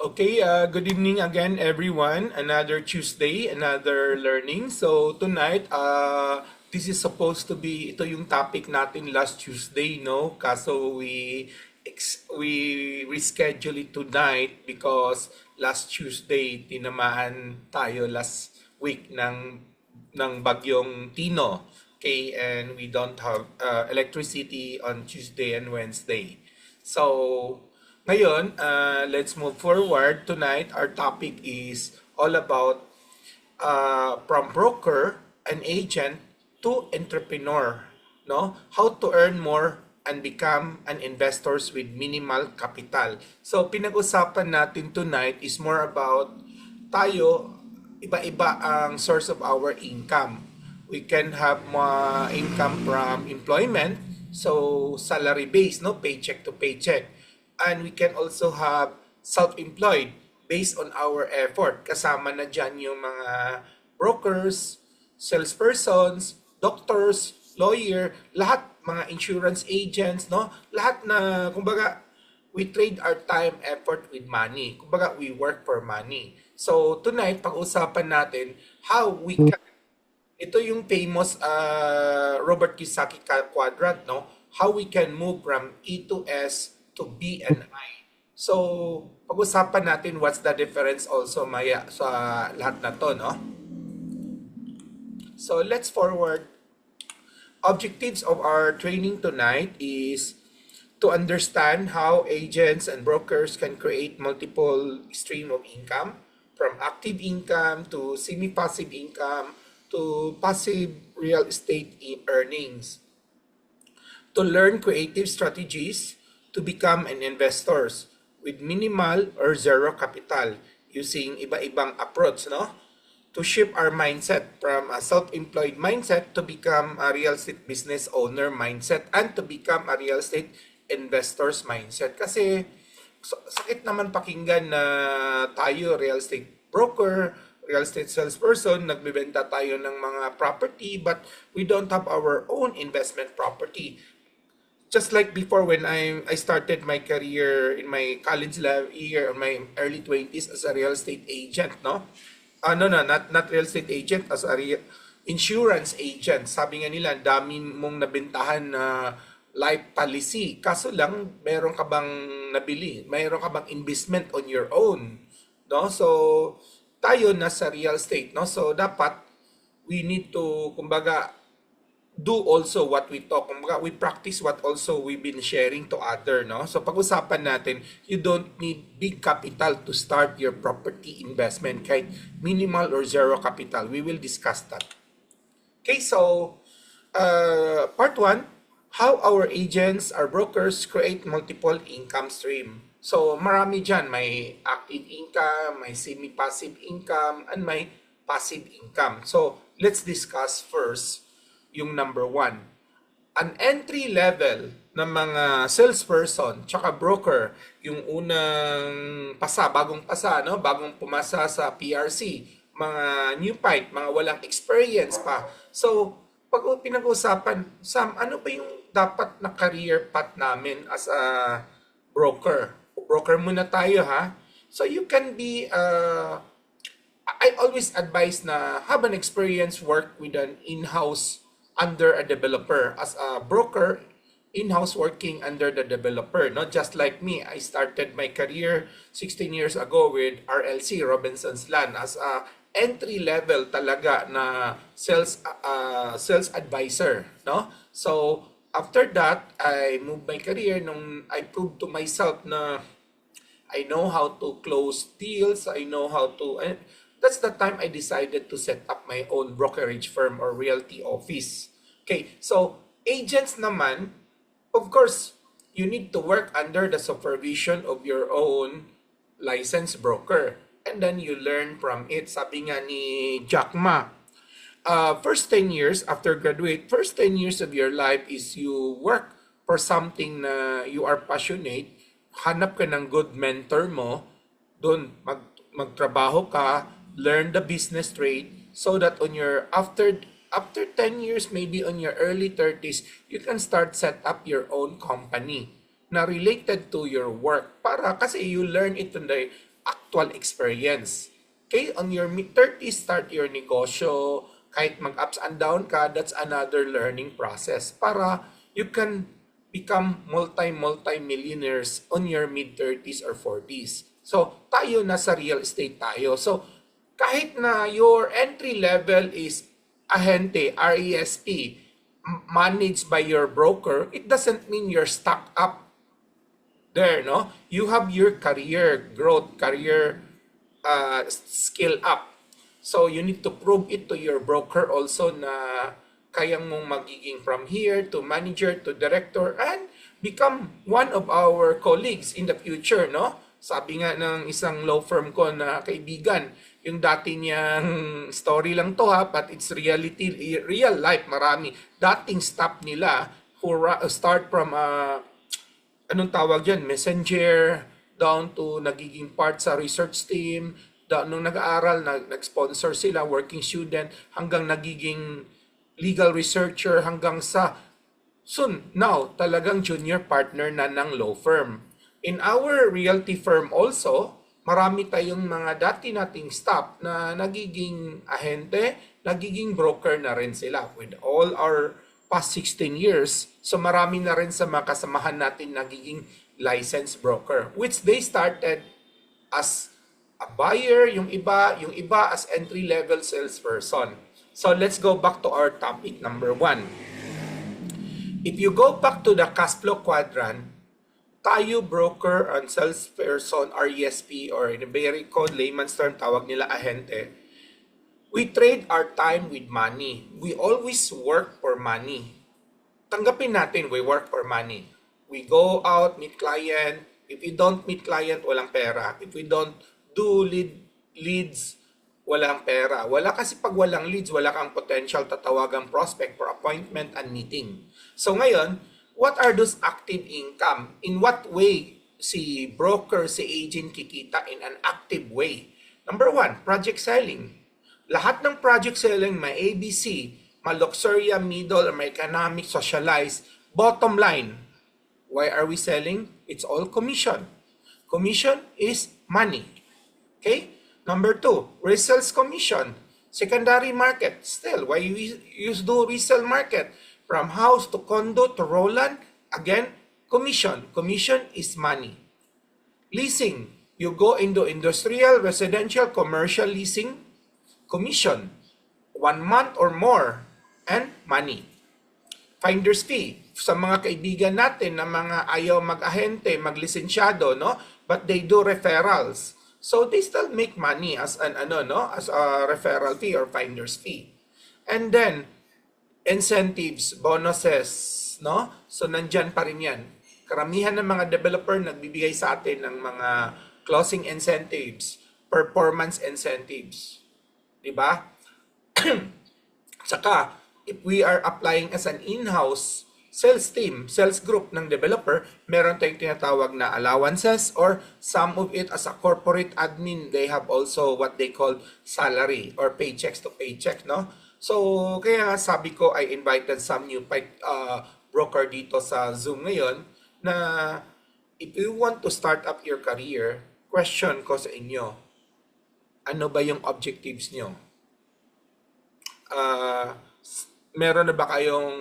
Okay, good evening again, everyone. Another Tuesday, another learning. So tonight, this is supposed to be ito yung topic natin last Tuesday, no? Kaso we reschedule it tonight because last Tuesday tinamaan tayo last week ng bagyong Tino. Okay, and we don't have electricity on Tuesday and Wednesday. So ngayon, let's move forward. Tonight, our topic is all about from broker and agent to entrepreneur. No? How to earn more and become an investors with minimal capital. So, pinag-usapan natin tonight is more about tayo, iba-iba ang source of our income. We can have income from employment, so salary based, no, paycheck to paycheck. And we can also have self-employed based on our effort. Kasama na dyan yung mga brokers, salespersons, doctors, lawyer, lahat, mga insurance agents, no? Lahat na, kumbaga, we trade our time, effort with money. Kumbaga, we work for money. So, tonight, pag-usapan natin how we can, ito yung famous Robert Kiyosaki quadrant, no? How we can move from E to S to B and I. So, pag-usapan natin what's the difference also maya sa lahat na to, no? So, let's forward. Objectives of our training tonight is to understand how agents and brokers can create multiple stream of income, from active income to semi-passive income to passive real estate earnings. To learn creative strategies to become an investors with minimal or zero capital using iba-ibang approach, no? To shift our mindset from a self-employed mindset to become a real estate business owner mindset and to become a real estate investors mindset. Kasi sakit naman pakinggan na tayo real estate broker, real estate salesperson, nagbebenta tayo ng mga property but we don't have our own investment property. Just like before when I started my career in my college year or my early 20s as a real estate agent, no? No, not real estate agent, as a insurance agent. Sabi nga nila, dami mong nabentahan na life policy. Kaso lang, meron ka bang nabili? Meron ka bang investment on your own? No? So, tayo nasa real estate, no? So, dapat we need to, kumbaga, do also what we talk. Kumbaga, we practice what also we've been sharing to other, no? So, pag-usapan natin, you don't need big capital to start your property investment, kahit minimal or zero capital. We will discuss that. Okay, so, part 1, how our agents, our brokers create multiple income stream. So, marami dyan. May active income, may semi-passive income, and may passive income. So, let's discuss first yung number 1. An entry level ng mga salesperson tsaka broker, yung unang bagong pasa, no? Bagong pumasa sa PRC, mga new pipe, mga walang experience pa. So, pag pinag-usapan, Sam, ano ba yung dapat na career path namin as a broker? Broker muna tayo, ha? So, you can be I always advise na have an experience work with an in-house under a developer. As a broker, in-house working under the developer. Not just like me, I started my career 16 years ago with RLC, Robinson's Land, as a entry level talaga na sales advisor, no? So after that, I moved my career nung I proved to myself na I know how to close deals, I know how to, and that's the time I decided to set up my own brokerage firm or realty office. Okay, so agents naman, of course, you need to work under the supervision of your own licensed broker. And then you learn from it. Sabi nga ni Jack Ma, first 10 years after graduate, first 10 years of your life is you work for something na you are passionate, hanap ka ng good mentor mo, doon magtrabaho ka, learn the business trade, so that on your after 10 years, maybe on your early 30s, you can start set up your own company na related to your work. Para kasi you learn it actual experience. Okay, on your mid-30s, start your negosyo. Kahit mag-ups and down ka, that's another learning process para you can become multi-millionaires on your mid-30s or 40s. So, tayo nasa real estate tayo. So, kahit na your entry level is ahente, RESP, managed by your broker, it doesn't mean you're stuck up there, no? You have your career growth, career skill up. So you need to prove it to your broker also na kayang mong magiging from here to manager to director and become one of our colleagues in the future, no? Sabi nga ng isang law firm ko na kaibigan, yung dati niyang story lang to ha, but it's reality, real life, marami. Dating staff nila who start from anong tawag dyan, messenger, down to nagiging part sa research team, nung nag-aaral, nag-sponsor sila, working student, hanggang nagiging legal researcher, hanggang sa soon, now, talagang junior partner na ng law firm. In our realty firm also, marami tayong mga dati nating staff na nagiging ahente, nagiging broker na rin sila with all our past 16 years. So marami na rin sa mga kasamahan natin nagiging licensed broker, which they started as a buyer, yung iba as entry-level salesperson. So let's go back to our topic number 1. If you go back to the cash flow quadrant, tayo broker and salesperson, RESP, or in a very called layman's term, tawag nila ahente, we trade our time with money. We always work for money. Tanggapin natin, we work for money. We go out, meet client. If we don't meet client, walang pera. If we don't do leads, walang pera. Wala kasi pag walang leads, wala kang potential tatawagang prospect for appointment and meeting. So ngayon, what are those active income? In what way si broker, si agent kikita in an active way? Number 1, project selling. Lahat ng project selling may ABC, may luxuria, middle, or may economic, socialized. Bottom line, why are we selling? It's all commission. Commission is money. Okay? Number 2, resales commission. Secondary market. Still, why we use do resale market? From house to condo to Roland, again, commission. Commission is money. Leasing. You go into industrial, residential, commercial leasing, commission. 1 month or more, and money. Finder's fee. Sa mga kaibigan natin na mga ayaw mag-ahente, maglisensyado, no? But they do referrals. So they still make money as an as a referral fee or finder's fee. And then incentives, bonuses, no? So nandyan pa rin yan. Karamihan ng mga developer nagbibigay sa atin ng mga closing incentives, performance incentives. Diba? Saka, if we are applying as an in-house sales team, sales group ng developer, meron tayong tinatawag na allowances or some of it as a corporate admin, they have also what they call salary or paychecks to paycheck, no? So, kaya sabi ko, I invited some new broker dito sa Zoom ngayon na if you want to start up your career, question ko sa inyo, ano ba yung objectives nyo? Meron na ba kayong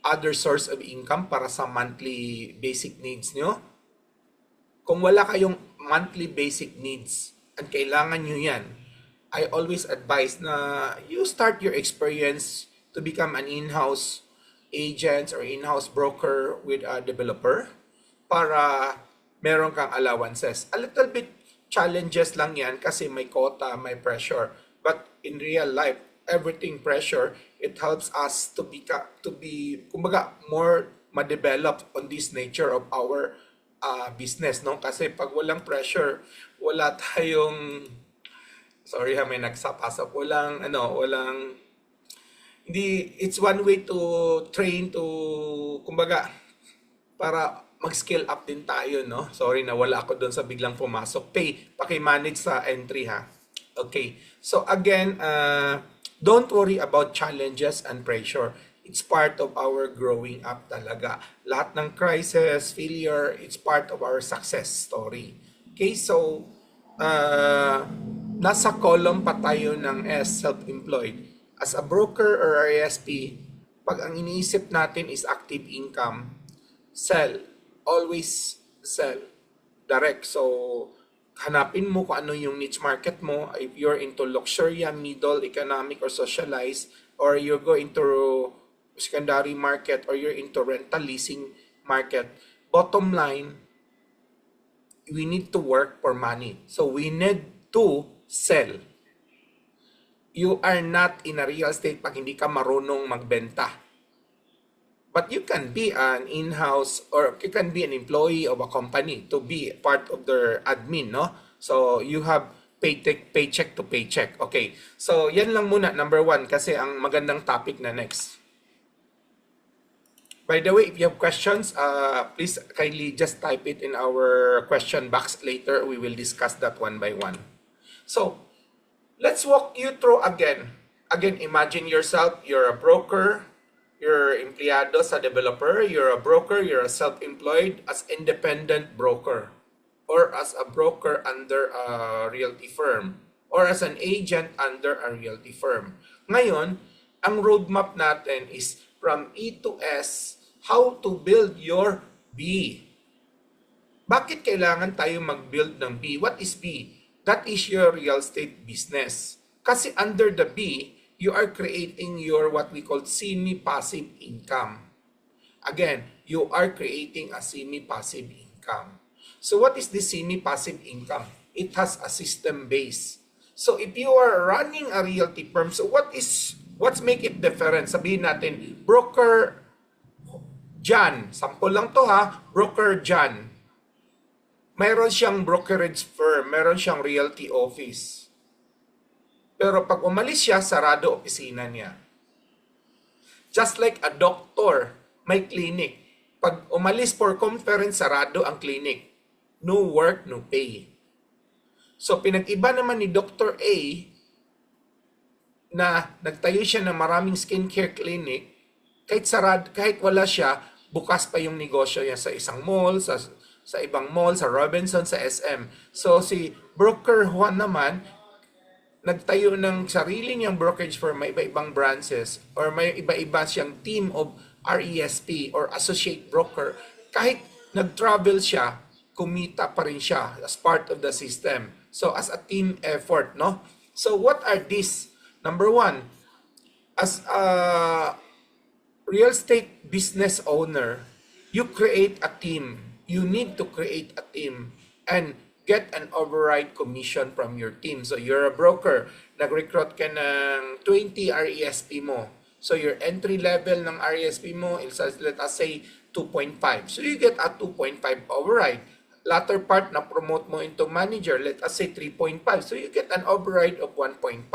other source of income para sa monthly basic needs nyo? Kung wala kayong monthly basic needs at kailangan nyo yan, I always advise na you start your experience to become an in-house agent or in-house broker with a developer para meron kang allowances. A little bit challenges lang yan kasi may quota, may pressure. But in real life, everything pressure, it helps us to be kumbaga more ma-develop on this nature of our business, no? Kasi pag walang pressure, wala tayong sorry ha, may nagsapasap. Walang hindi, it's one way to train to kumbaga para mag-scale up din tayo, no? Sorry na wala ako doon sa biglang pumasok. Paki-manage sa entry ha. Okay. So again, don't worry about challenges and pressure. It's part of our growing up talaga. Lahat ng crisis, failure, it's part of our success story. Okay, so uh, nasa column pa tayo ng S, self-employed. As a broker or RSP, pag ang iniisip natin is active income, sell. Always sell. Direct. So, hanapin mo kung ano yung niche market mo. If you're into luxury, middle, economic, or socialized, or you're going to secondary market, or you're into rental leasing market, bottom line, we need to work for money. So we need to sell. You are not in a real estate pag hindi ka marunong magbenta. But you can be an in-house or you can be an employee of a company to be part of their admin, no? So you have paycheck to paycheck. Okay. So yan lang muna, number one, kasi ang magandang topic na next. By the way, if you have questions, please kindly just type it in our question box later. We will discuss that one by one. So, let's walk you through again. Again, imagine yourself, you're a broker, you're empleyado sa developer, you're a broker, you're a self-employed as independent broker, or as a broker under a realty firm, or as an agent under a realty firm. Ngayon, ang roadmap natin is from E to S, how to build your B. Bakit kailangan tayo mag-build ng B? What is B? That is your real estate business. Kasi under the B, you are creating your what we call semi-passive income. Again, you are creating a semi-passive income. So what is this semi-passive income? It has a system base. So if you are running a realty firm, so what's make it different? Sabihin natin, broker John, sample lang to ha, broker John. Mayroon siyang brokerage firm, mayroon siyang realty office. Pero pag umalis siya, sarado opisina niya. Just like a doctor, may clinic. Pag umalis for conference, sarado ang clinic. No work, no pay. So pinag-iba naman ni Dr. A na nagtayo siya ng maraming skincare clinic, kahit sarado, kahit wala siya, bukas pa yung negosyo niya sa isang mall, sa ibang mall, sa Robinson, sa SM. So si Broker Juan naman, nagtayo ng sarili niyang brokerage firm, may iba-ibang branches, or may iba-iba siyang team of RESP or associate broker. Kahit nag-travel siya, kumita pa rin siya as part of the system. So as a team effort, no? So what are these? Number one, as a real estate business owner, you create a team. You need to create a team and get an override commission from your team. So you're a broker, nag-recruit ka ng 20 RESP mo. So your entry level ng RESP mo is, let us say, 2.5. So you get a 2.5 override. Latter part na promote mo into manager, let us say 3.5. So you get an override of 1.5.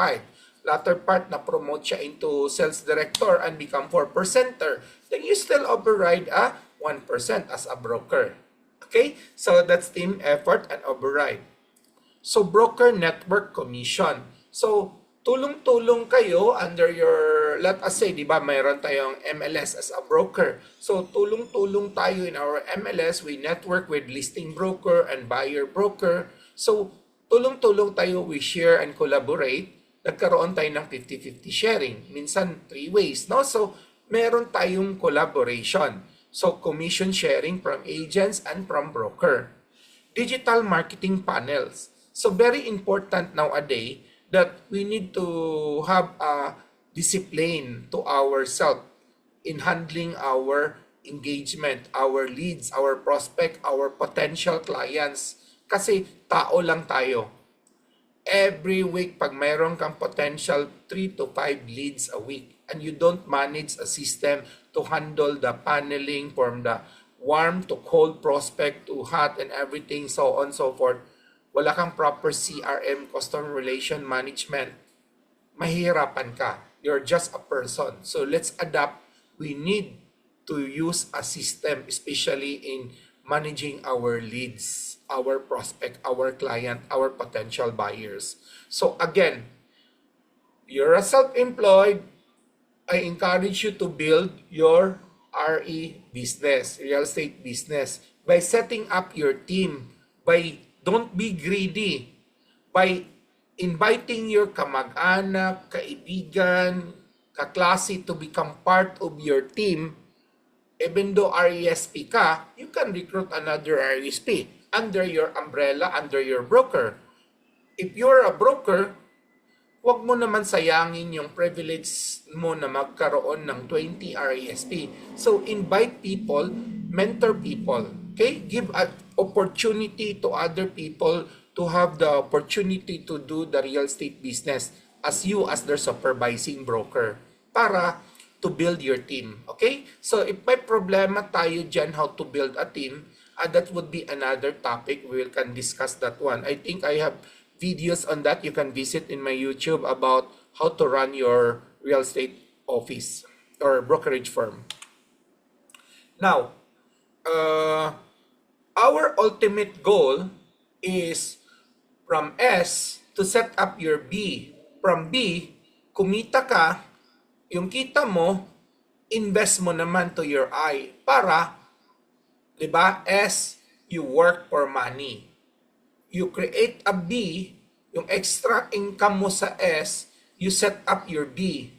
Latter part na promote siya into sales director and become 4%er, then you still override a 1% as a broker. Okay? So that's team effort and override. So broker network commission. So tulong-tulong kayo under your, let us say, di ba, mayroon tayong MLS as a broker. So tulong-tulong tayo in our MLS. We network with listing broker and buyer broker. So tulong-tulong tayo, we share and collaborate. Nagkaroon tayo ng 50-50 sharing. Minsan 3 ways, no? So meron tayong collaboration. So commission sharing from agents and from broker. Digital marketing panels. So very important nowadays that we need to have a discipline to ourselves in handling our engagement, our leads, our prospect, our potential clients. Kasi tao lang tayo. Every week, pag mayroon kang potential 3 to 5 leads a week and you don't manage a system to handle the paneling from the warm to cold prospect to hot and everything, so on so forth, wala kang proper CRM, customer relation management, mahihirapan ka. You're just a person. So let's adapt. We need to use a system, especially in managing our leads, our prospect, our client, our potential buyers. So again, you're a self-employed, I encourage you to build your RE business, real estate business, by setting up your team, by don't be greedy. by inviting your kamag-anak, kaibigan, kaklase to become part of your team. Even though RESP ka, you can recruit another RESP under your umbrella, under your broker. If you're a broker, huwag mo naman sayangin yung privilege mo na magkaroon ng 20 RESP. So, invite people, mentor people. Okay? Give an opportunity to other people to have the opportunity to do the real estate business as you as their supervising broker para to build your team. Okay? So, if may problema tayo dyan how to build a team, that would be another topic. We can discuss that one. I think I have videos on that. You can visit in my YouTube about how to run your real estate office or brokerage firm. Now, our ultimate goal is from S to set up your B. From B, kumita ka, yung kita mo, invest mo naman to your I para, di ba, S, you work for money. You create a B, yung extra income mo sa S, you set up your B.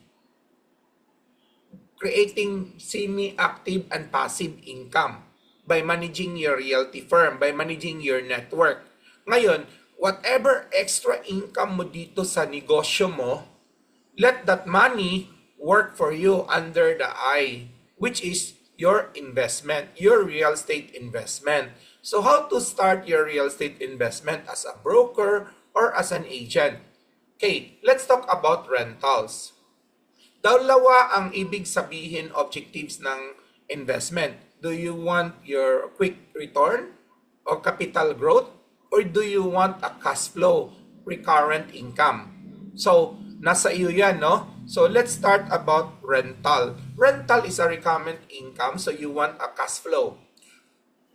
Creating semi-active and passive income by managing your realty firm, by managing your network. Ngayon, whatever extra income mo dito sa negosyo mo, let that money work for you under the I, which is your investment, your real estate investment. So how to start your real estate investment as a broker or as an agent? Okay, let's talk about rentals. Dalawa ang ibig sabihin objectives ng investment. Do you want your quick return or capital growth, or do you want a cash flow, recurrent income? So, nasa iyo yan, no? So, let's start about rental. Rental is a recurrent income, so you want a cash flow.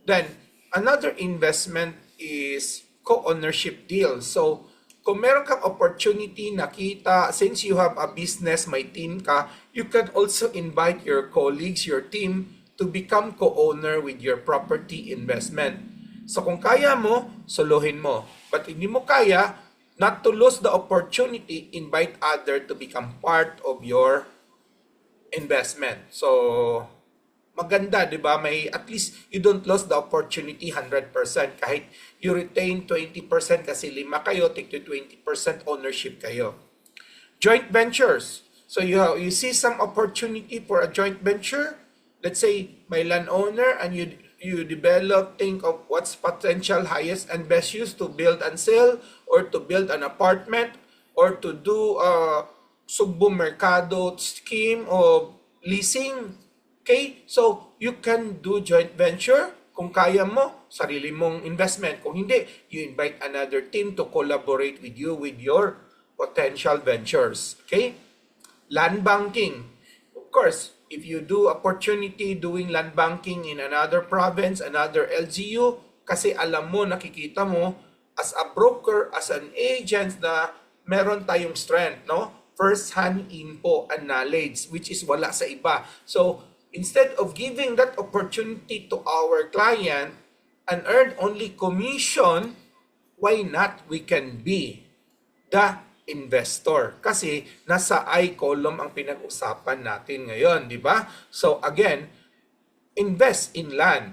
Then, another investment is co-ownership deal. So, kung meron kang opportunity nakita, since you have a business, may team ka, you can also invite your colleagues, your team, to become co-owner with your property investment. So, kung kaya mo, soluhin mo. But hindi mo kaya, not to lose the opportunity, invite other to become part of your investment. So, maganda, di ba? May, at least you don't lose the opportunity 100%. Kahit you retain 20% kasi 5 kayo, take to 20% ownership kayo. Joint ventures. So, you see some opportunity for a joint venture. Let's say, may landowner and you develop, think of what's potential highest and best use to build and sell, or to build an apartment, or to do a sugbo mercado scheme of leasing. Okay? So, you can do joint venture. Kung kaya mo, sarili mong investment. Kung hindi, you invite another team to collaborate with you with your potential ventures. Okay? Land banking. Of course, if you do opportunity doing land banking in another province, another LGU, kasi alam mo, nakikita mo, as a broker, as an agent na meron tayong strength, no? First-hand info and knowledge, which is wala sa iba. So, instead of giving that opportunity to our client and earn only commission, why not we can be the investor? Kasi nasa I column ang pinag-usapan natin ngayon, di ba? So again, invest in land.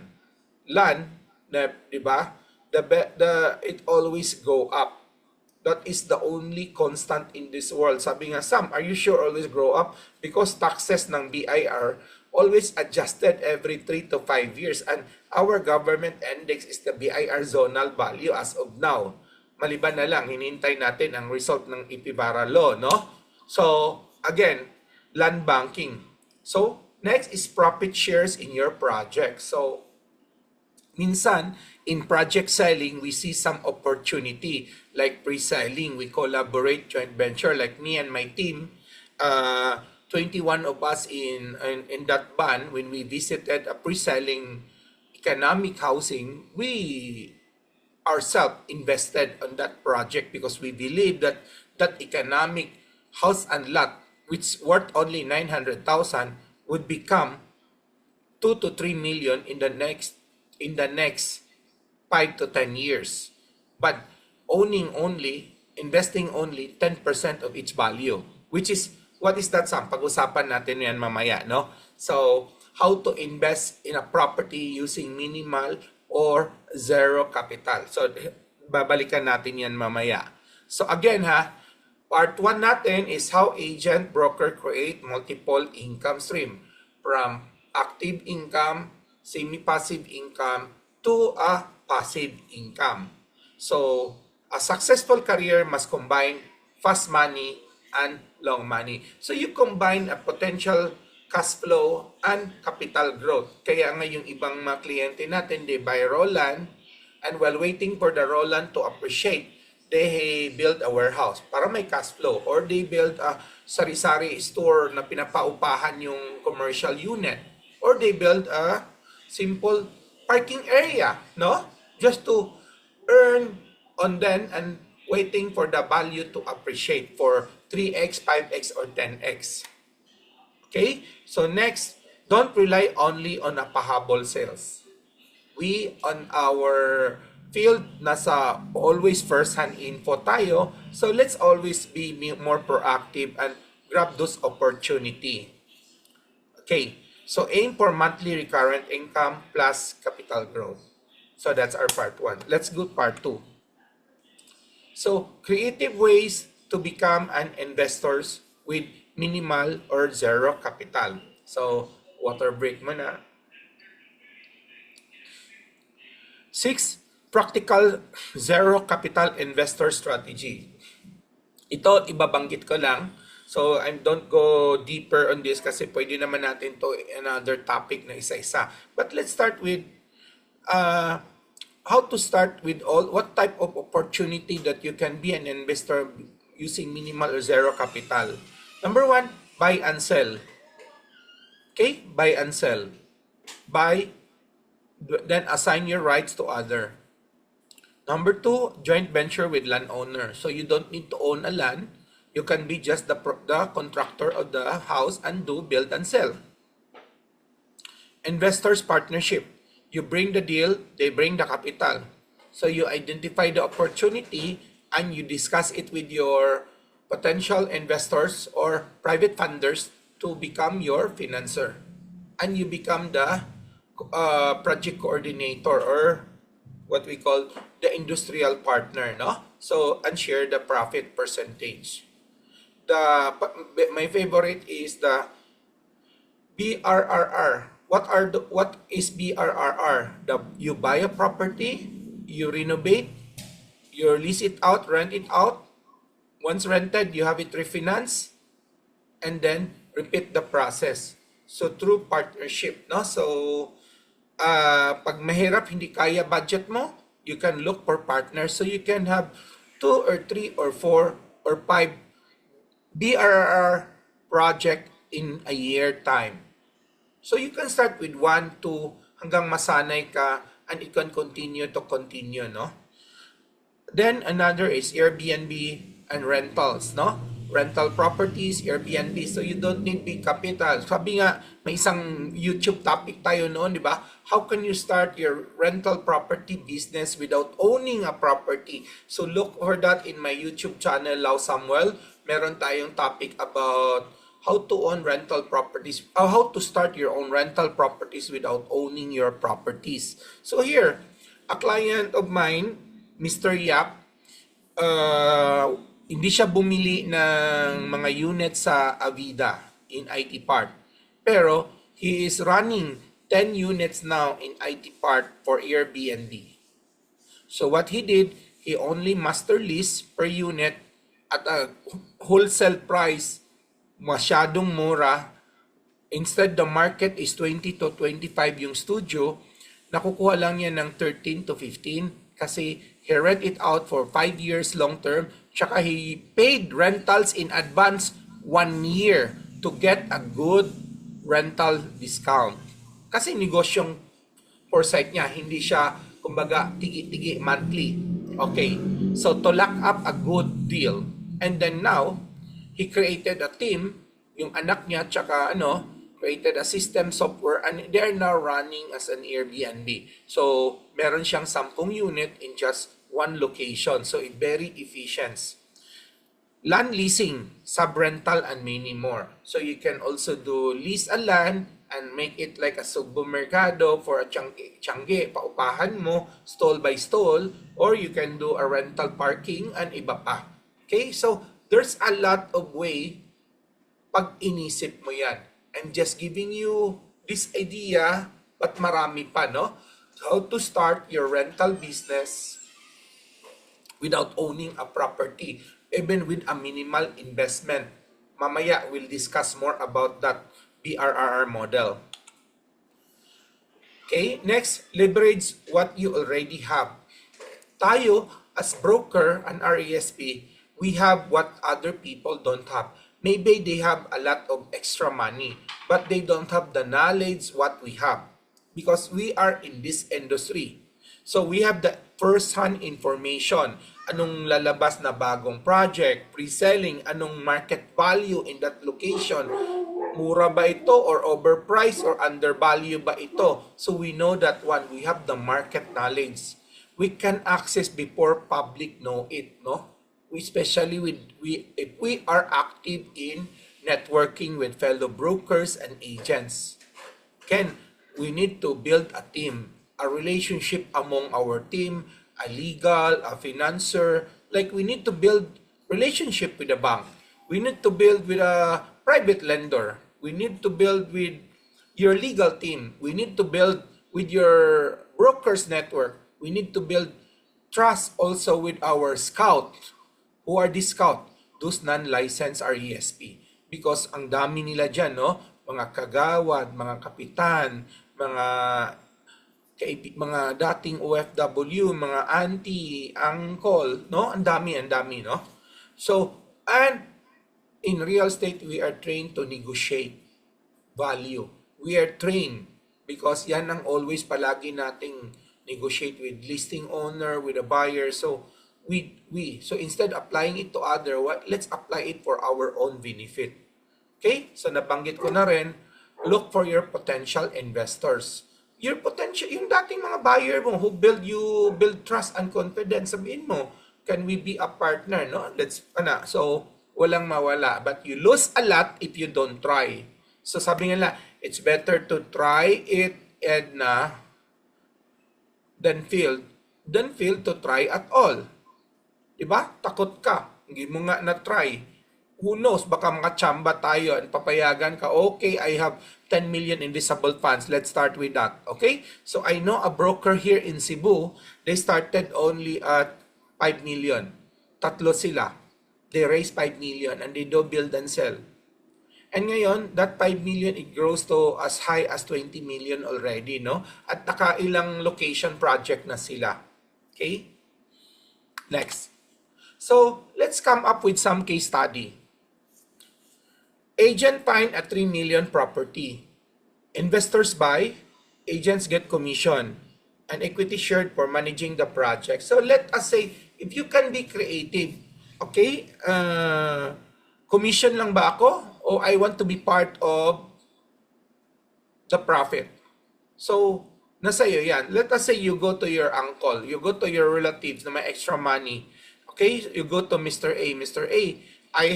Land, di ba? It always go up. That is the only constant in this world. Sabi nga, Sam, are you sure always grow up? Because taxes ng BIR always adjusted every 3 to 5 years. And our government index is the BIR zonal value as of now. Maliban na lang, hinihintay natin ang result ng Ipibara law, no? So, again, land banking. So, next is profit shares in your project. So, minsan, in project selling, we see some opportunity. Like pre-selling, we collaborate, joint venture. Like me and my team, 21 of us in that ban, when we visited a pre-selling economic housing, we ourselves invested on that project because we believe that that economic house and lot, which worth only 900,000, would become 2 to 3 million in the next 5 to 10 years. But owning only investing only 10% of its value, which is, what is that, Sam? Pag-usapan natin yan mamaya, no? So, how to invest in a property using minimal or zero capital. So, babalikan natin yan mamaya. So, again ha, part 1 natin is how agent broker create multiple income stream from active income, semi-passive income, to a passive income. So, a successful career must combine fast money and long money. So, you combine a potential cash flow and capital growth. Kaya nga yung ibang mga kliyente natin, they buy raw land, and while waiting for the raw land to appreciate, they build a warehouse para may cash flow, or they build a sari-sari store na pinapaupahan yung commercial unit, or they build a simple parking area, no? Just to earn on then and waiting for the value to appreciate for 3x, 5x, or 10x. Okay? So next, don't rely only on a pahabol sales. We on our field, nasa always first-hand info tayo. So let's always be more proactive and grab those opportunity. Okay, so aim for monthly recurrent income plus capital growth. So that's our part 1. Let's go part 2. So creative ways to become an investors with minimal or zero capital. So water break muna. 6. Practical zero capital investor strategy. Ito, ibabanggit ko lang. So, I don't go deeper on this kasi pwede naman natin to another topic na isa-isa. But let's start with how to start with what type of opportunity that you can be an investor using minimal or zero capital. Number 1, buy and sell. Okay? Buy and sell. Buy, then assign your rights to other. Number 2, joint venture with landowner. So you don't need to own a land. You can be just the contractor of the house and do build and sell. Investors partnership. You bring the deal, they bring the capital. So you identify the opportunity and you discuss it with your potential investors or private funders to become your financer. And you become the project coordinator, or what we call the industrial partner, no? So, and share the profit percentage. My favorite is the BRRR. What is BRRR? You buy a property, you renovate, you lease it out, rent it out. Once rented, you have it refinanced, and then repeat the process. So through partnership, no? So pag mahirap, hindi kaya budget mo, you can look for partners. So you can have 2 or 3 or 4 or 5 BRR project in a year time. So you can start with 1, 2, hanggang masanay ka, and it can continue, no? Then another is Airbnb and rentals, no? Rental properties, Airbnb. So you don't need big capital. Sabi nga, may isang YouTube topic tayo noon, di ba? How can you start your rental property business without owning a property? So look for that in my YouTube channel, Lau Samuel. Meron tayong topic about how to own rental properties, how to start your own rental properties without owning your properties. So here, a client of mine, Mr. Yap, hindi siya bumili ng mga units sa Avida in IT Park. Pero he is running 10 units now in IT Park for Airbnb. So what he did, he only master lease per unit at a wholesale price masyadong mura. Instead, the market is 20 to 25 yung studio, nakukuha lang niya ng 13 to 15 kasi he rent it out for 5 years long term. Tsaka he paid rentals in advance 1 year to get a good rental discount. Kasi negosyong foresight niya, hindi siya, kumbaga, tigi-tigi monthly. Okay, so to lock up a good deal. And then now, he created a team, yung anak niya, tsaka created a system software, and they are now running as an Airbnb. So, meron siyang 10 unit in just one location. So, it very efficient. land leasing, sub-rental, and many more. So you can also do lease a land and make it like a supermercado for a tiyangge, paupahan mo, stall by stall, or you can do a rental parking and iba pa. Okay, so there's a lot of way pag inisip mo yan. I'm just giving you this idea, but marami pa, no? How to start your rental business without owning a property, even with a minimal investment. Mamaya, we'll discuss more about that BRRR model. Okay, next, leverage what you already have. Tayo, as broker and RESP, we have what other people don't have. Maybe they have a lot of extra money, but they don't have the knowledge what we have because we are in this industry. So we have the first-hand information. Anong lalabas na bagong project, pre-selling, anong market value in that location, mura ba ito or overpriced or undervalue ba ito. So we know that one, we have the market knowledge. We can access before public know it, no? Especially if we are active in networking with fellow brokers and agents. Again, we need to build a team, a relationship among our team, a legal, a financer. Like we need to build relationship with a bank. We need to build with a private lender. We need to build with your legal team. We need to build with your brokers network. We need to build trust also with our scout. Who are the scout? Those non-licensed RESP. Because ang dami nila dyan, no? Mga kagawad, mga kapitan, mga dating OFW, mga auntie, uncle, no? Ang dami, no? So, and in real estate, we are trained to negotiate value. We are trained because yan ang always palagi nating negotiate with listing owner, with a buyer. So, so instead applying it to other, let's apply it for our own benefit. Okay? So nabanggit ko na rin, look for your potential investors. Your potential, yung dating mga buyer mo who build trust and confidence, sabihin mo, can we be a partner, no? So walang mawala, but you lose a lot if you don't try. So sabi nila, it's better to try it, Edna, than fail to try at all. Diba? Takot ka. Hindi mo nga na-try. Who knows? Baka makachamba tayo and papayagan ka, okay, I have 10 million invisible funds. Let's start with that. Okay? So I know a broker here in Cebu, they started only at 5 million. Tatlo sila. They raised 5 million and they do build and sell. And ngayon, that 5 million, it grows to as high as 20 million already, no? At nakailang location project na sila. Okay? Next. So, let's come up with some case study. Agent find a 3 million property. Investors buy, agents get commission, and equity shared for managing the project. So, let us say, if you can be creative, okay, commission lang ba ako? O I want to be part of the profit? So, nasa iyo yan. Let us say you go to your uncle, you go to your relatives na may extra money. Okay, you go to Mr. A. Mr. A, I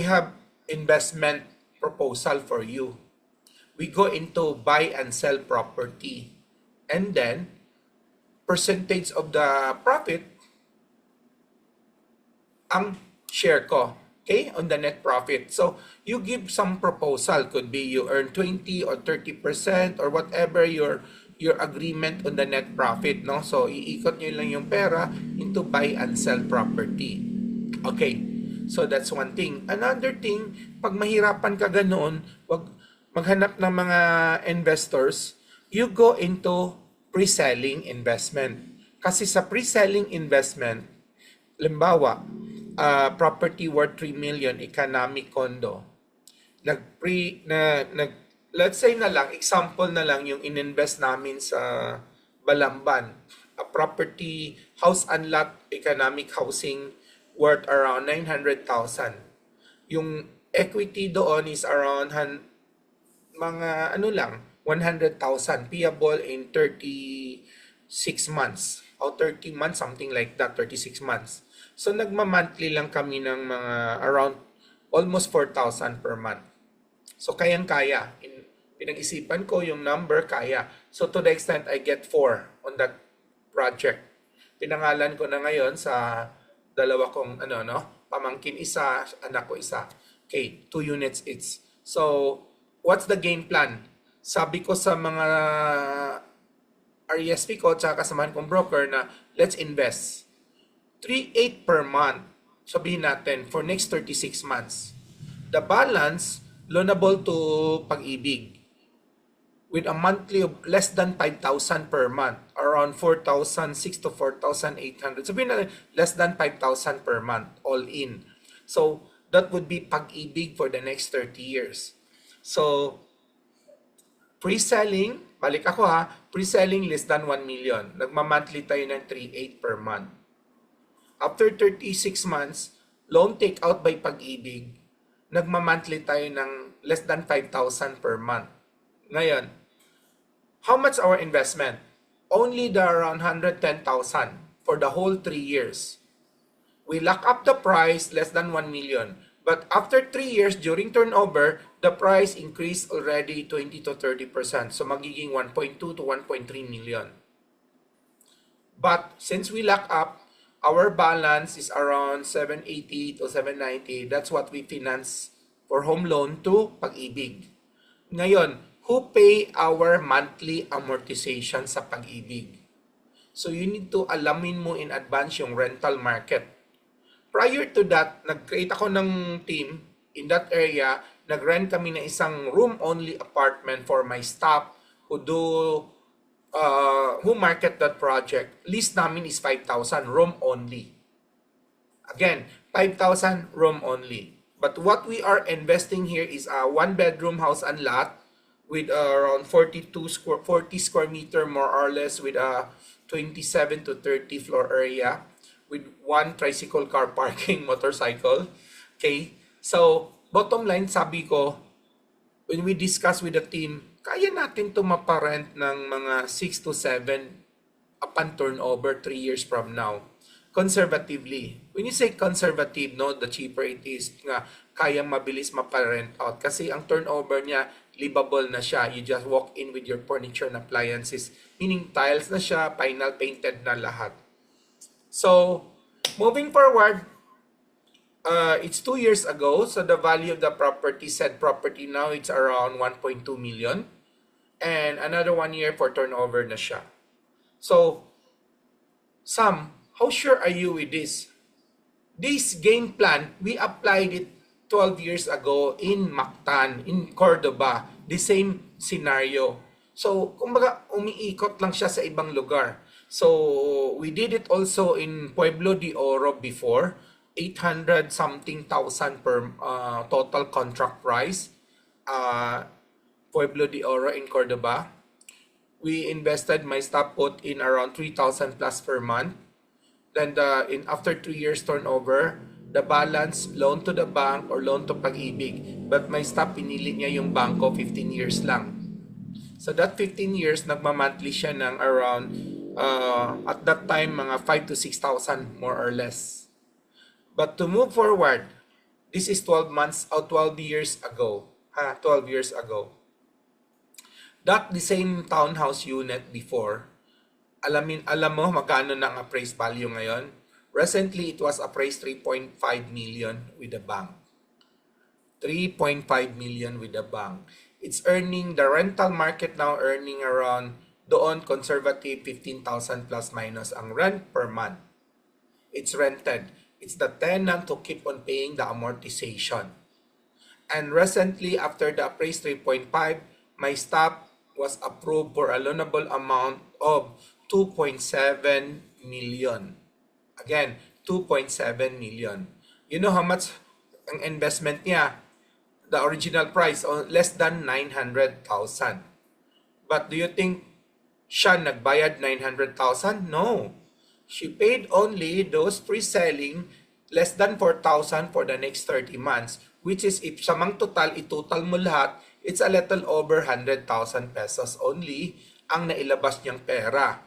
have investment proposal for you. We go into buy and sell property, and then percentage of the profit ang share ko. Okay, on the net profit. So you give some proposal. Could be you earn 20 or 30% or whatever your agreement on the net profit, no? So iikot nyo lang yung pera into buy and sell property. Okay, so that's one thing. Another thing, pag mahirapan ka ganoon, wag maghanap ng mga investors, you go into pre-selling investment. Kasi sa pre-selling investment, limbawa, property worth 3 million, economic condo. Let's say na lang, example na lang yung ininvest namin sa Balamban. A property, house and lot, economic housing worth around 900,000. Yung equity doon is around mga 100,000 payable in 36 months. o 30 months, something like that, 36 months. So nagma-monthly lang kami ng mga around almost 4,000 per month. So kayang-kaya. Pinag-isipan ko yung number, kaya. So to the extent I get 4 on that project. Pinangalan ko na ngayon sa dalawa kong pamangkin isa, anak ko isa. Okay, 2 units each. So what's the game plan? Sabi ko sa mga RESP ko at kasamahan kong broker na let's invest 3,800 per month. Sabihin natin for next 36 months. The balance loanable to Pag-ibig with a monthly of less than 5,000 per month, around 4,600 to 4,800. Sabihin natin less than 5,000 per month all in. So that would be Pag-ibig for the next 30 years. So pre-selling, balik ako pre-selling less than 1 million. Nagma-monthly tayo ng 3,800 per month. After 36 months, loan take out by Pag-ibig, nagma-monthly tayo ng less than 5,000 per month. Ngayon, how much our investment? Only the around 110,000 for the whole 3 years. We lock up the price less than 1 million. But after 3 years, during turnover, the price increased already 20 to 30%. So magiging 1.2 to 1.3 million. But since we lock up, our balance is around 780 to 790. That's what we finance for home loan to Pag-ibig. Ngayon, who pay our monthly amortization sa Pag-ibig? So you need to alamin mo in advance yung rental market. Prior to that, nag-create ako ng team in that area. Nag-rent kami ng isang room-only apartment for my staff who market that project. Lease namin is 5,000, room only. Again, 5,000 room only. But what we are investing here is a 1-bedroom house and lot with around 40 square meter more or less, with a 27 to 30 floor area, with 1 tricycle car parking motorcycle. Okay? So, bottom line, sabi ko, when we discuss with the team, kaya natin to maparent ng mga 6 to 7 upon turnover 3 years from now. Conservatively. When you say conservative, no, the cheaper it is, nga kayang mabilis maparent out. Kasi ang turnover niya, livable na siya. You just walk in with your furniture and appliances. Meaning tiles na siya, final painted na lahat. So, moving forward, it's 2 years ago. So, the value of the property, said property now, it's around 1.2 million. And another 1 year for turnover na siya. So, Sam, how sure are you with this? This game plan, we applied it 12 years ago in Mactan, in Cordoba. The same scenario. So, kumbaga, umiikot lang siya sa ibang lugar. So, we did it also in Pueblo de Oro before. 800 something thousand per total contract price. Pueblo de Oro in Cordoba. We invested, my staff put in around 3,000 plus per month. Then after 2 years turnover, the balance, loan to the bank or loan to Pag-ibig. But my staff, pinili niya yung bangko, 15 years lang. So that 15 years, nagma-monthly siya ng around, at that time, mga 5 to 6,000 more or less. But to move forward, this is 12 months or 12 years ago. 12 years ago. That the same townhouse unit before, alam mo magkano na ang appraised value ngayon? Recently, it was appraised 3.5 million with the bank. 3.5 million with the bank. It's earning, the rental market now earning around, doon conservative 15,000 plus minus ang rent per month. It's rented. It's the tenant to keep on paying the amortization. And recently, after the appraised 3.5, my staff was approved for a loanable amount of 2.7 million. Again, 2.7 million. You know how much ang investment niya? The original price, less than 900,000. But do you think siya nagbayad 900,000? No. She paid only those pre-selling less than 4,000 for the next 30 months. Which is, if samang total, itotal mo lahat, it's a little over 100,000 pesos only ang nailabas niyang pera.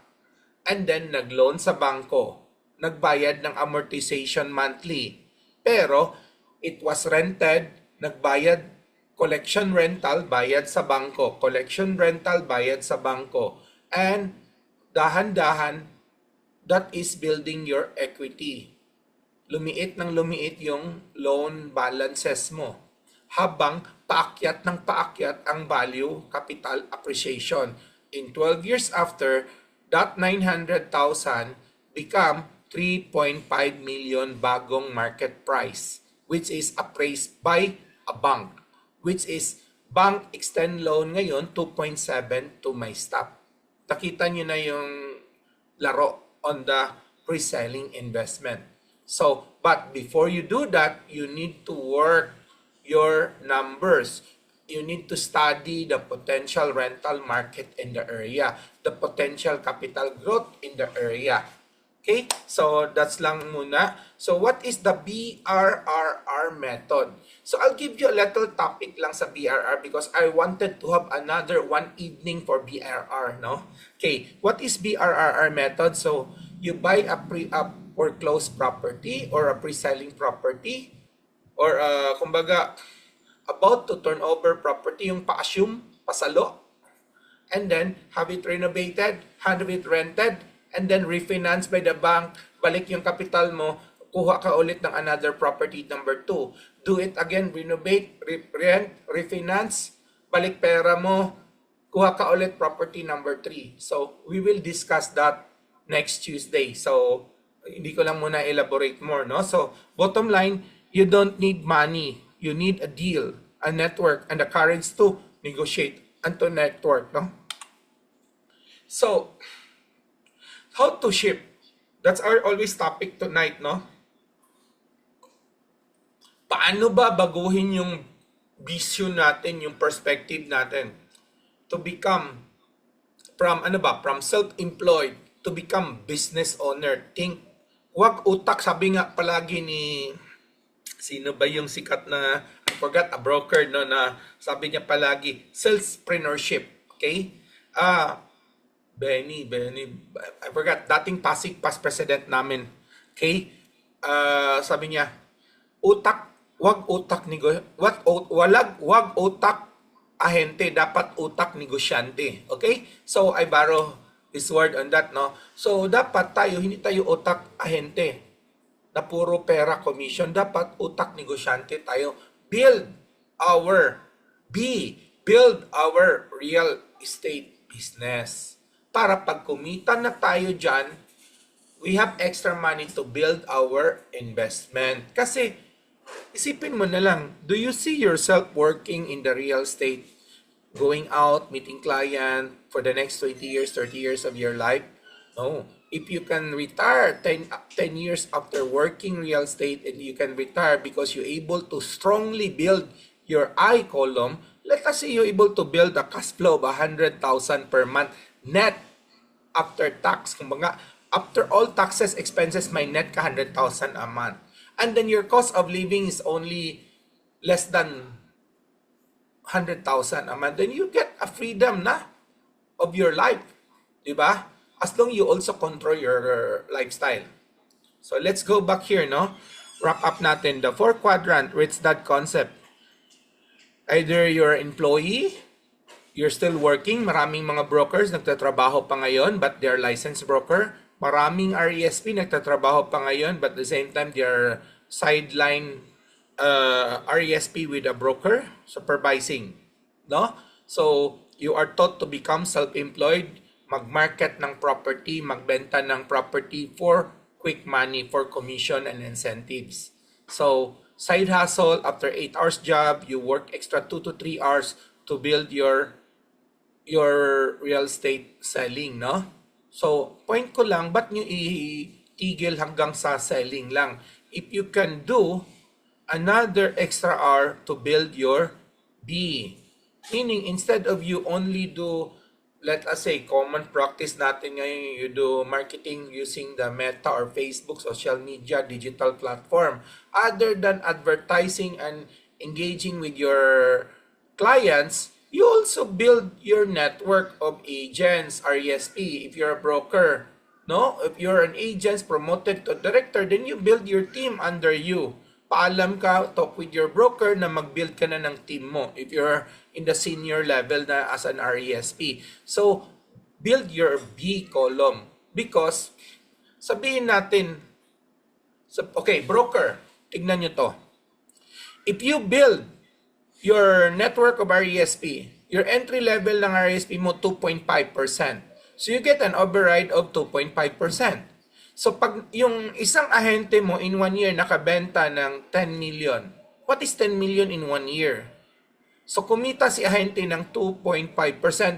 and then nag-loan sa bangko, nagbayad ng amortization monthly. Pero it was rented, nagbayad collection rental, bayad sa bangko, collection rental, bayad sa bangko. And dahan-dahan, that is building your equity. Lumiit ng lumiit yung loan balances mo habang paakyat ng paakyat ang value capital appreciation. In 12 years after, that 900,000 become 3.5 million bagong market price, which is appraised by a bank, which is bank extend loan ngayon 2.7 to my stop. Nakita nyo na yung laro on the pre-selling investment. So, but before you do that, you need to work your numbers. You need to study the potential rental market in the area, the potential capital growth in the area. Okay? So, that's lang muna. So, what is the BRRR method? So, I'll give you a little topic lang sa BRR because I wanted to have another one evening for BRR, no? Okay, what is BRRR method? So, you buy a foreclosed property or a pre-selling property or kumbaga about to turn over property, yung pa-assume, pasalo, and then have it renovated, have it rented, and then refinance by the bank, balik yung capital mo, kuha ka ulit ng another property number 2. Do it again, renovate, rent, refinance, balik pera mo, kuha ka ulit property number 3. So, we will discuss that next Tuesday. So, hindi ko lang muna elaborate more, no? So, bottom line, you don't need money. You need a deal, a network, and the courage to negotiate and to network, no? So, how to ship? That's our always topic tonight, no? Paano ba baguhin yung vision natin, yung perspective natin to become from self-employed to become business owner? Think, wag utak, sabi nga palagi ni sino ba yung sikat na, I forgot, a broker, no, na sabi niya palagi, salespreneurship, okay? Benny, I forgot, dating Pasig past president namin, okay? Sabi niya, wag utak ahente, dapat utak negosyante, okay? So, I borrow this word on that, no? So, dapat tayo, hindi tayo utak ahente, na puro pera commission, dapat utak negosyante tayo. Build our real estate business. Para pag kumita na tayo dyan, we have extra money to build our investment. Kasi, isipin mo na lang, do you see yourself working in the real estate, going out, meeting client for the next 20 years, 30 years of your life? No. If you can retire 10 years after working real estate and you can retire because you're able to strongly build your I column, let us say you're able to build a cash flow of 100,000 per month net after tax. Kumbaga, after all taxes, expenses, may net ka 100,000 a month. And then your cost of living is only less than 100,000 a month. Then you get a freedom na of your life. Diba? As long you also control your lifestyle. So let's go back here, no? Wrap up natin the 4 quadrant rich dad concept. Either you're an employee, you're still working, maraming mga brokers nagtatrabaho pa ngayon but they're licensed broker. Maraming RESP nagtatrabaho pa ngayon but at the same time they're sideline RESP with a broker supervising, no? So you are taught to become self-employed, mag-market ng property, magbenta ng property for quick money, for commission and incentives. So, side hustle, after 8 hours job, you work extra 2 to 3 hours to build your real estate selling, no? So, point ko lang, ba't nyo itigil hanggang sa selling lang? If you can do another extra hour to build your B, meaning instead of you only do, let us say, common practice natin ngayon, you do marketing using the Meta or Facebook, social media, digital platform. Other than advertising and engaging with your clients, you also build your network of agents, RESP, if you're a broker. No? If you're an agent promoted to director, then you build your team under you. Paalam ka, talk with your broker na mag-build ka na ng team mo if you're in the senior level na as an RESP. So, build your B column because sabihin natin, okay, broker, tignan nyo to. If you build your network of RESP, your entry level ng RESP mo 2.5%. So you get an override of 2.5%. So pag yung isang ahente mo in 1 year nakabenta ng 10 million, what is 10 million in 1 year? So kumita si ahente ng 2.5%,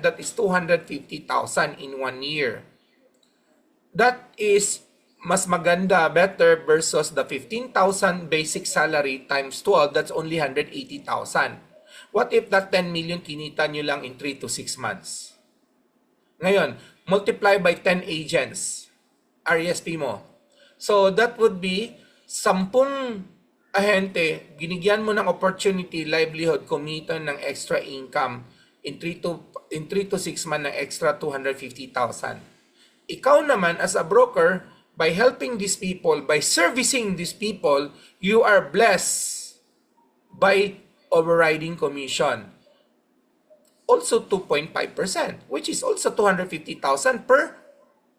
that is 250,000 in 1 year. That is mas maganda, better versus the 15,000 basic salary times 12, that's only 180,000. What if that 10 million kinita nyo lang in 3 to 6 months? Ngayon, multiply by 10 agents, RESP mo. So that would be 10 ahente, binigyan mo ng opportunity, livelihood, kumita ng extra income in 3 to 6 months ng extra 250,000. Ikaw naman as a broker, by helping these people, by servicing these people, you are blessed by overriding commission. Also 2.5%, which is also 250,000 per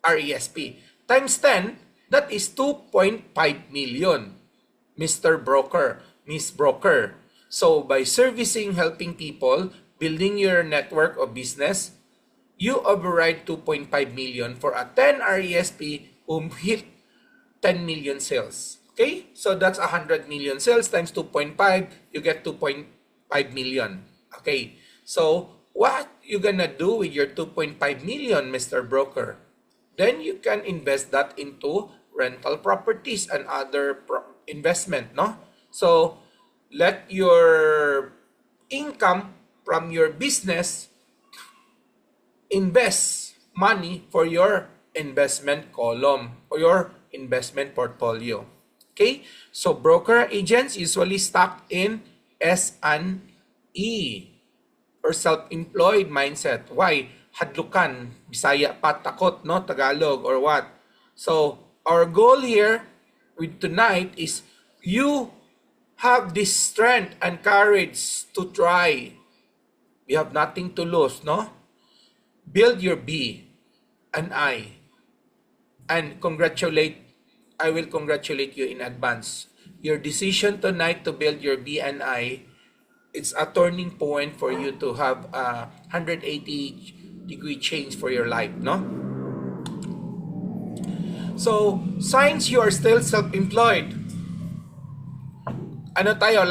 RESP. Times 10, that is 2.5 million, Mr. Broker, Miss Broker. So by servicing, helping people, building your network of business, you override 2.5 million for a 10 RESP whom hit 10 million sales. Okay? So that's 100 million sales times 2.5, you get 2.5 million. Okay? So what you gonna do with your 2.5 million, Mr. Broker? Then you can invest that into rental properties and other investment, no? So let your income from your business invest money for your investment column or your investment portfolio. Okay? So broker agents usually stuck in S&E or self-employed mindset. Why? Hadlukan, Bisaya pa, takot, no? Tagalog or what? So our goal here with tonight is you have this strength and courage to try. You have nothing to lose, no? Build your B and I. And I will congratulate you in advance. Your decision tonight to build your B and I, it's a turning point for you to have a 180-degree change for your life, no? So, since you are still self-employed, ano tayo,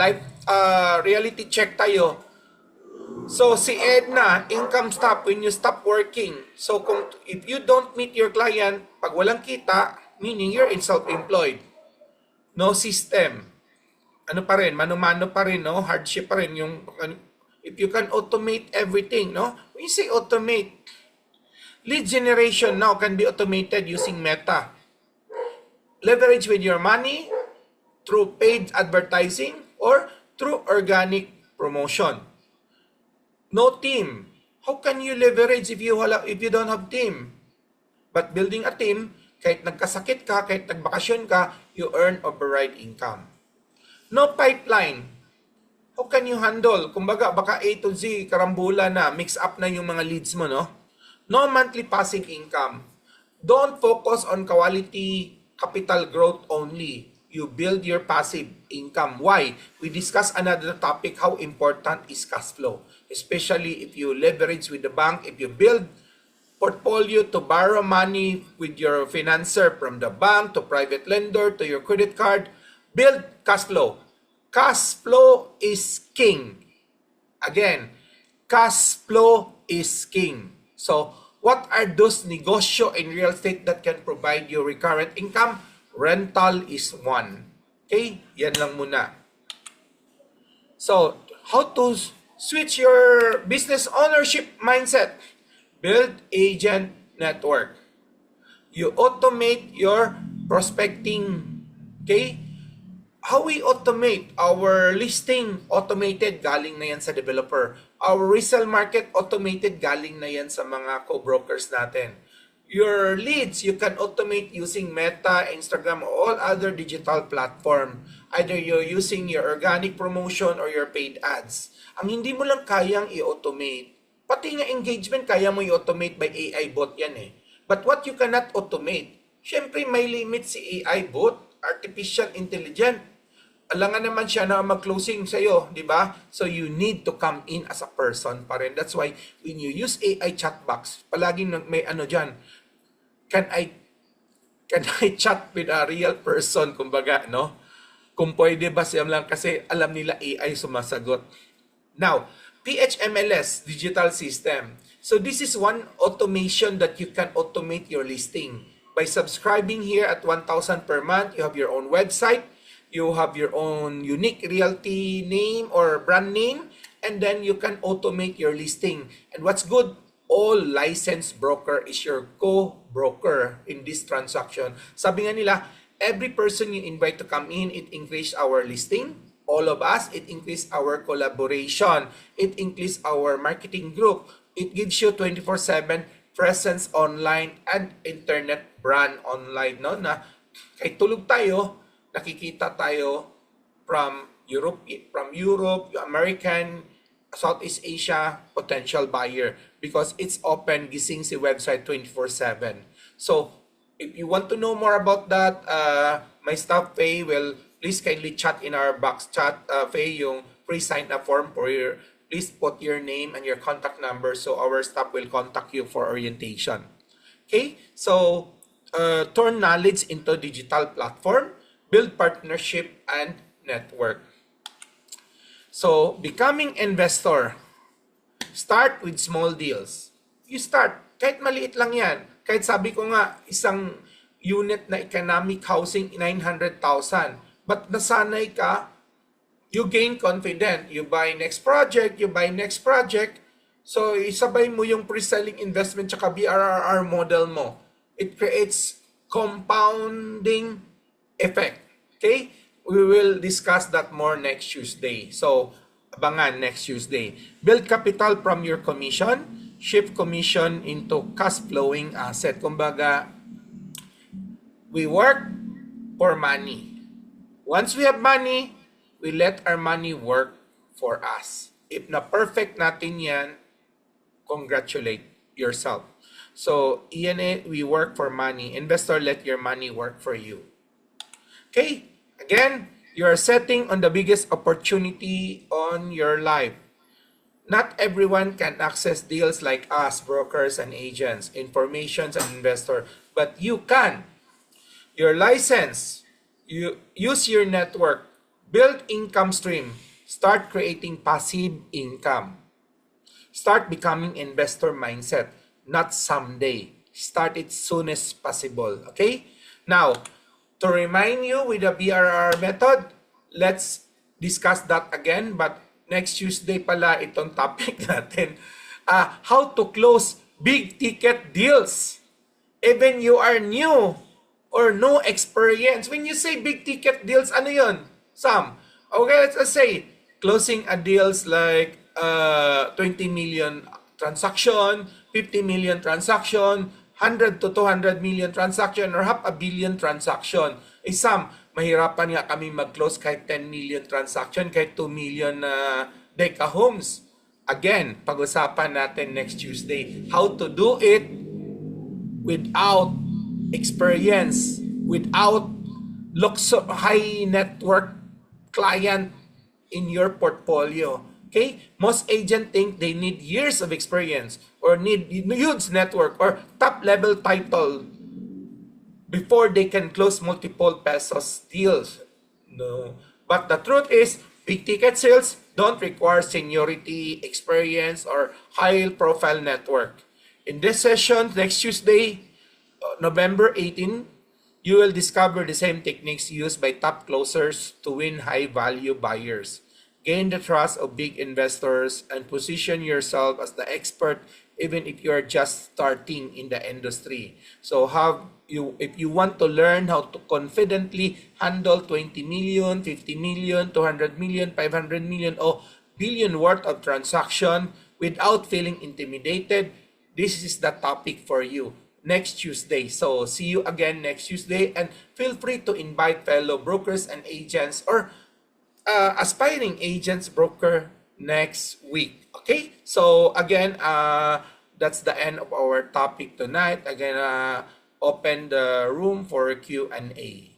reality check tayo. So, si Edna, income stop when you stop working. So, if you don't meet your client, pag walang kita, meaning you're in self-employed. No system. Ano pa rin, mano-mano pa rin, no? Hardship pa rin. If you can automate everything, no? When you say automate, lead generation now can be automated using Meta. Leverage with your money through paid advertising or through organic promotion. No team. How can you leverage if you don't have team? But building a team, kahit nagkasakit ka, kahit nagbakasyon ka, you earn override income. No pipeline. How can you handle? Kumbaga, baka A to Z, karambula na, mix up na yung mga leads mo, no? No monthly passive income. Don't focus on quality capital growth only. You build your passive income. Why? We discuss another topic, how important is cash flow. Especially if you leverage with the bank, if you build portfolio to borrow money with your financer from the bank to private lender to your credit card, build cash flow. Cash flow is king. Again, cash flow is king. So, what are those negosyo in real estate that can provide you recurrent income? Rental is one. Okay? Yan lang muna. So, how to switch your business ownership mindset? Build agent network. You automate your prospecting. Okay? How we automate our listing? Automated, galing na yan sa developer. Our resale market, automated, galing na yan sa mga co-brokers natin. Your leads, you can automate using Meta, Instagram, or all other digital platform. Either you're using your organic promotion or your paid ads. Ang hindi mo lang kayang i-automate, pati nga engagement, kaya mo i-automate by AI bot yan eh. But what you cannot automate, syempre may limit si AI bot, artificial intelligence. Alangan naman siya na mag-closing sa'yo, di ba? So you need to come in as a person pa rin. That's why when you use AI chat box, palaging may ano dyan, can I chat with a real person, kumbaga, no? Kung pwede ba siya lang kasi alam nila AI sumasagot. Now, PHMLS, digital system. So this is one automation that you can automate your listing. By subscribing here at 1,000 per month, you have your own website, you have your own unique realty name or brand name, and then you can automate your listing. And what's good, all licensed broker is your co-broker in this transaction. Sabi nga nila, every person you invite to come in, it increase our listing. All of us, it increase our collaboration. It increase our marketing group. It gives you 24/7 presence online and internet brand online, no? Na kahit tulog tayo, nakikita tayo from Europe, American, Southeast Asia, potential buyer because it's open, gising si website 24/7. So, if you want to know more about that, my staff Faye will please kindly chat in our box chat, Faye, yung pre-sign up form for your, please put your name and your contact number so our staff will contact you for orientation. Okay, so turn knowledge into digital platform, build partnership and network. So, becoming investor, start with small deals. You start, kahit maliit lang yan. Kahit sabi ko nga, isang unit na economic housing, 900,000. But nasanay ka, you gain confidence. You buy next project, So, isabay mo yung pre-selling investment tsaka BRRR model mo. It creates compounding effect. Okay? We will discuss that more next Tuesday. So, abangan next Tuesday. Build capital from your commission. Shift commission into cash flowing asset. Kumbaga, we work for money. Once we have money, we let our money work for us. If na-perfect natin yan, congratulate yourself. So, ENA, we work for money. Investor, let your money work for you. Okay? Again, you are setting on the biggest opportunity on your life. Not everyone can access deals like us, brokers and agents, informations and investor, but you can. Your license, you use your network, build income stream, start creating passive income. Start becoming investor mindset, not someday. Start it soon as possible. Okay? Now, to remind you with the BRR method, let's discuss that again. But next Tuesday pala itong topic natin. How to close big ticket deals. Even you are new or no experience. When you say big ticket deals, ano yun? Sam? Okay, let's say, closing a deals like 20 million transaction, 50 million transaction, 100 to 200 million transaction, or half a billion transaction. Sam, mahirapan nga kami mag-close kahit 10 million transaction, kahit 2 million Deca homes. Again, pag-usapan natin next Tuesday. How to do it without experience, without high network client in your portfolio. Okay? Most agents think they need years of experience or need huge network or top level title before they can close multiple pesos deals. No. But the truth is, big ticket sales don't require seniority, experience, or high profile network. In this session, next Tuesday, November 18, you will discover the same techniques used by top closers to win high-value buyers. Gain the trust of big investors and position yourself as the expert even if you are just starting in the industry. So if you want to learn how to confidently handle 20 million, 50 million, 200 million, 500 million, or billion worth of transaction without feeling intimidated, this is the topic for you. next Tuesday. So see you again next Tuesday, and feel free to invite fellow brokers and agents, or aspiring agents, broker, next week. Okay, so again, that's the end of our topic tonight. Again, open the room for Q&A.